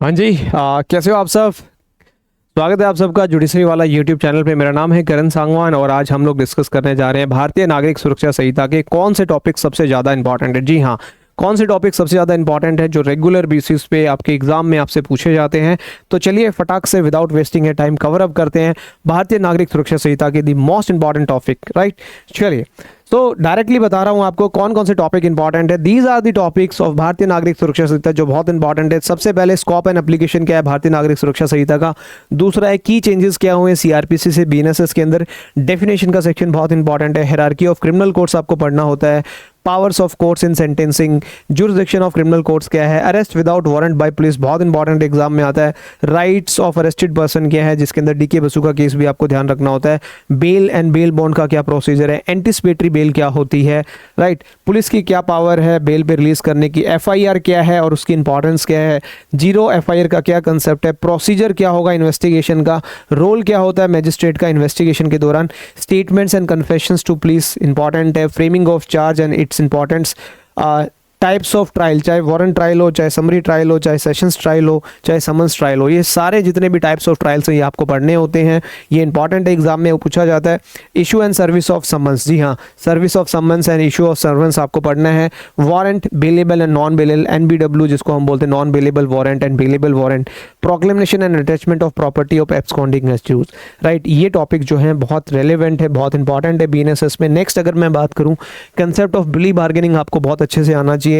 हाँ जी, कैसे हो आप सब। स्वागत है आप सबका जुडिशरी वाला यूट्यूब चैनल पे। मेरा नाम है करण सांगवान और आज हम लोग डिस्कस करने जा रहे हैं भारतीय नागरिक सुरक्षा संहिता के कौन से टॉपिक सबसे ज़्यादा इंपॉर्टेंट है। जी हाँ, कौन से टॉपिक सबसे ज़्यादा इंपॉर्टेंट है जो रेगुलर बेसिस पे आपके एग्जाम में आपसे पूछे जाते हैं। तो चलिए फटाक से विदाउट वेस्टिंग ए टाइम कवर अप करते हैं भारतीय नागरिक सुरक्षा संहिता के the most important topic, right. चलिए तो डायरेक्टली बता रहा हूं आपको कौन कौन से टॉपिक इंपॉर्टेंट है। These are the topics of Bharatiya Nagarik Suraksha संहिता जो बहुत इंपॉर्टेंट है। सबसे पहले स्कोप एंड एप्लीकेशन क्या है भारतीय नागरिक सुरक्षा संहिता का। दूसरा है की चेंजेस क्या हुए सीआरपीसी से बीएनएसएस के अंदर। डेफिनेशन का सेक्शन बहुत इंपॉर्टेंट है। हायरार्की ऑफ क्रिमिनल कोर्ट्स आपको पढ़ना होता है। Powers of courts in sentencing. Jurisdiction of criminal courts क्या है। Arrest without warrant by police बहुत इंपॉर्टेंट एग्जाम में आता है। राइट्स ऑफ अरेस्टेड पर्सन क्या है जिसके अंदर डीके बसु का केस भी आपको ध्यान रखना होता है। बेल एंड बेल बॉन्ड का क्या प्रोसीजर है। एंटिसिपेटरी बेल क्या होती है, राइट। पुलिस की क्या पावर है बेल पे रिलीज करने की। एफआईआर क्या है और उसकी इंपॉर्टेंस क्या है। जीरो एफआईआर का क्या कंसेप्ट है। प्रोसीजर क्या होगा इन्वेस्टिगेशन का। रोल क्या होता है मैजिस्ट्रेट का इन्वेस्टिगेशन के दौरान। Statements and confessions to police important है। Framing of charge and its importance. Types of trial, चाहे वारंट ट्रायल हो, चाहे समरी ट्रायल हो, चाहे सेशंस ट्रायल हो, चाहे समन्स ट्रायल हो, ये सारे जितने भी टाइप्स ऑफ ट्रायल्स हैं ये आपको पढ़ने होते हैं। ये इंपॉर्टेंट है, एग्जाम में पूछा जाता है। Issue and service of summons, जी हाँ, service of summons and issue of service आपको पढ़ना है। Warrant, bailable and non bailable, NBW जिसको हम बोलते हैं, non bailable warrant and bailable warrant. Proclamation and attachment of property of absconding accused, right. ये टॉपिक जो है बहुत रेलिवेंट है, बहुत इंपॉर्टेंट है बीएनएसएस में। नेक्स्ट अगर मैं बात करूँ, कंसेप्ट ऑफ प्ली बार्गेनिंग आपको बहुत अच्छे से आना चाहिए।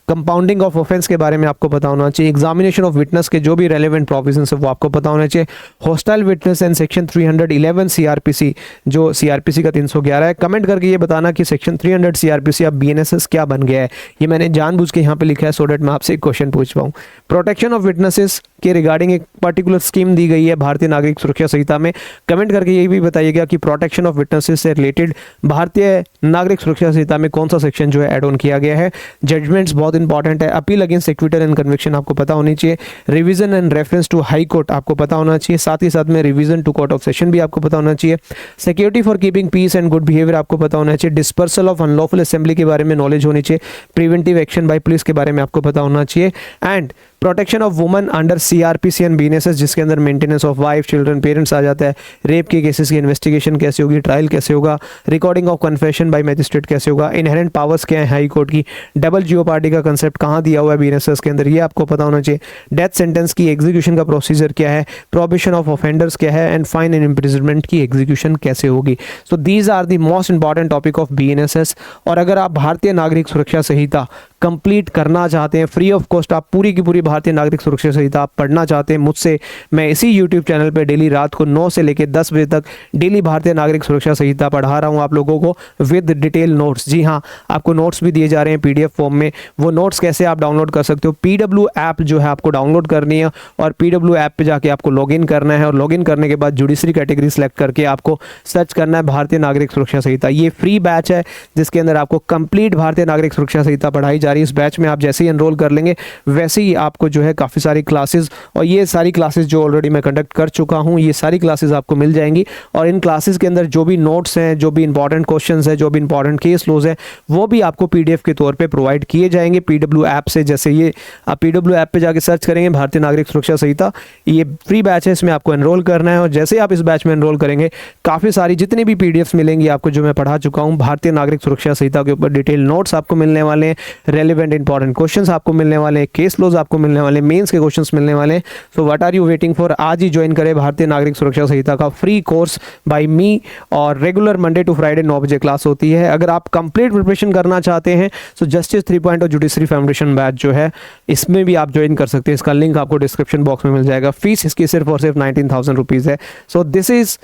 कंपाउंडिंग ऑफ ऑफेंस के बारे में आपको पता होना चाहिए। एग्जामिनेशन ऑफ विटनेस के जो भी रेलेवेंट प्रोविजंस है वो आपको पता होना चाहिए। Hostile witness and section 311 CrPC, जो सीआरपीसी का 311 है। कमेंट करके ये बताना कि सेक्शन 300 सीआरपीसी अब बीएनएसएस क्या बन गया है। ये मैंने जानबूझ के यहाँ पे लिखा है सो डेट मैं आपसे एक क्वेश्चन पूछ पाऊँ। प्रोटेक्शन ऑफ विटनेसेस के रिगार्डिंग एक पर्टिकुलर स्कीम दी गई है भारतीय नागरिक सुरक्षा संहिता में। कमेंट करके ये भी बताइएगा कि प्रोटेक्शन ऑफ विटनेसेस से रिलेटेड भारतीय नागरिक सुरक्षा संहिता में कौन सा सेक्शन जो है ऐड ऑन किया गया है। जजमेंट्स बहुत इंपॉर्टेंट है। Appeal against acquittal and conviction आपको पता होनी चाहिए। Revision and reference to high court आपको पता होना चाहिए। साथ ही साथ में revision to court of session भी आपको पता होना चाहिए। Security for keeping peace and good behaviour आपको पता होना चाहिए। डिस्पर्सल ऑफ अनलॉफुल असेंबली के बारे में नॉलेज होनी चाहिए। प्रिवेंटिव एक्शन बाय पुलिस के बारे में आपको पता होना चाहिए। And protection of woman under CrPC and BNSS जिसके अंदर maintenance of wife, children, parents आ जाता है। रेप के केसेस की इन्वेस्टिगेशन कैसे होगी, ट्रायल कैसे होगा, recording of confession bye magistrate कैसे होगा, इनहेरेंट पावर्स क्या है हाई कोर्ट की, डबल जियोपार्डी का कंसेप्ट कहाँ दिया हुआ है बीएनएसएस के अंदर ये आपको पता होना चाहिए। डेथ सेंटेंस की एग्जीक्यूशन का प्रोसीजर क्या है, प्रोहिबिशन ऑफ ऑफेंडर्स क्या है, एंड फाइन एंड इम्प्रिजनमेंट की एग्जीक्यूशन कैसे होगी। So these are the most important topic of BNSS. और अगर आप भारतीय नागरिक सुरक्षा संहिता कंप्लीट करना चाहते हैं फ्री ऑफ कॉस्ट, आप पूरी की पूरी भारतीय नागरिक सुरक्षा संहिता आप पढ़ना चाहते हैं मुझसे, मैं इसी यूट्यूब चैनल पे डेली रात को 9 से लेकर 10 बजे तक डेली भारतीय नागरिक सुरक्षा संहिता पढ़ा रहा हूं आप लोगों को विद डिटेल नोट्स। जी हाँ, आपको नोट्स भी दिए जा रहे हैं पीडीएफ फॉर्म में। वो नोट्स कैसे आप डाउनलोड कर सकते हो, पीडब्ल्यू ऐप जो है आपको डाउनलोड करनी है और पीडब्ल्यू ऐप पे जाके आपको लॉगिन करना है और लॉगिन करने के बाद जुडिशरी कैटेगरी सेलेक्ट करके आपको सर्च करना है भारतीय नागरिक सुरक्षा संहिता। ये फ्री बैच है जिसके अंदर आपको कंप्लीट भारतीय नागरिक सुरक्षा संहिता पढ़ाई जा रही है। इस बैच में आप जैसे ही एनरोल कर लेंगे वैसे ही आपको जो है काफ़ी सारी क्लासेस, और ये सारी क्लासेस जो ऑलरेडी मैं कंडक्ट कर चुका हूँ, ये सारी क्लासेस आपको मिल जाएंगी। और इन क्लासेस के अंदर जो भी नोट्स हैं, जो भी इंपॉर्टेंट क्वेश्चंस हैं, जो भी इंपॉर्टेंट केस लॉज हैं, वो भी आपको पीडीएफ के तौर पे प्रोवाइड किए जाएंगे पीडब्ल्यू ऐप से। जैसे ये आप पीडब्ल्यू ऐप पे जाके सर्च करेंगे भारतीय नागरिक सुरक्षा संहिता, ये फ्री बैच है, इसमें आपको एनरोल करना है। और जैसे आप इस बैच में एनरोल करेंगे काफ़ी सारी जितनी भी पीडीएफ मिलेंगी आपको जो मैं पढ़ा चुका हूँ भारतीय नागरिक सुरक्षा संहिता के ऊपर, डिटेल नोट्स आपको मिलने वाले हैं, रेलिवेंट इंपॉर्टेंट क्वेश्चंस आपको मिलने वाले हैं, केस लॉज आपको मिलने वाले हैं, मेंस के क्वेश्चंस मिलने वाले हैं। So what are you waiting for, आज ही ज्वाइन करें भारतीय नागरिक सुरक्षा संहिता का फ्री कोर्स बाय मी। और रेगुलर मंडे टू फ्राइडे 9 बजे क्लास होती है। अगर आप कंप्लीट प्रिपरेशन करना चाहते हैं तो जस्टिस 3.0 जुडिशरी फाउंडेशन बैच जो है इसमें भी आप ज्वाइन कर सकते हैं। इसका लिंक आपको डिस्क्रिप्शन बॉक्स में मिल जाएगा। फीस इसकी सिर्फ और सिर्फ 19,000 रुपीज़ है। So this is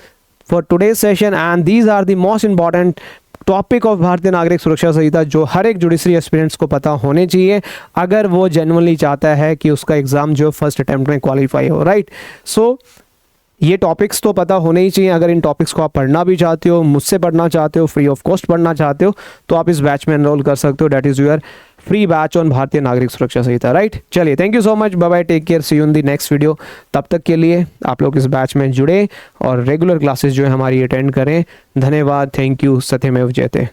for today's session and these are the most important topic of Bharatiya Nagarik Suraksha संहिता जो हर एक जुडिशरी एस्पिरेंट्स को पता होने चाहिए अगर वो जेन्युइनली चाहता है कि उसका एग्जाम जो फर्स्ट अटेम्प्ट में क्वालिफाई हो, राइट। सो ये टॉपिक्स तो पता होने ही चाहिए। अगर इन टॉपिक्स को आप पढ़ना भी चाहते हो, मुझसे पढ़ना चाहते हो, फ्री ऑफ कॉस्ट पढ़ना चाहते हो, तो आप इस बैच में एनरोल कर सकते हो। That is your free batch on Bharatiya Nagarik Suraksha Sanhita, right. चलिए, thank you so much, bye bye, take care, see you in the next video. तब तक के लिए आप लोग इस बैच में जुड़े और रेगुलर क्लासेस जो है हमारी अटेंड करें। धन्यवाद, थैंक यू, सत्यमेव जयते।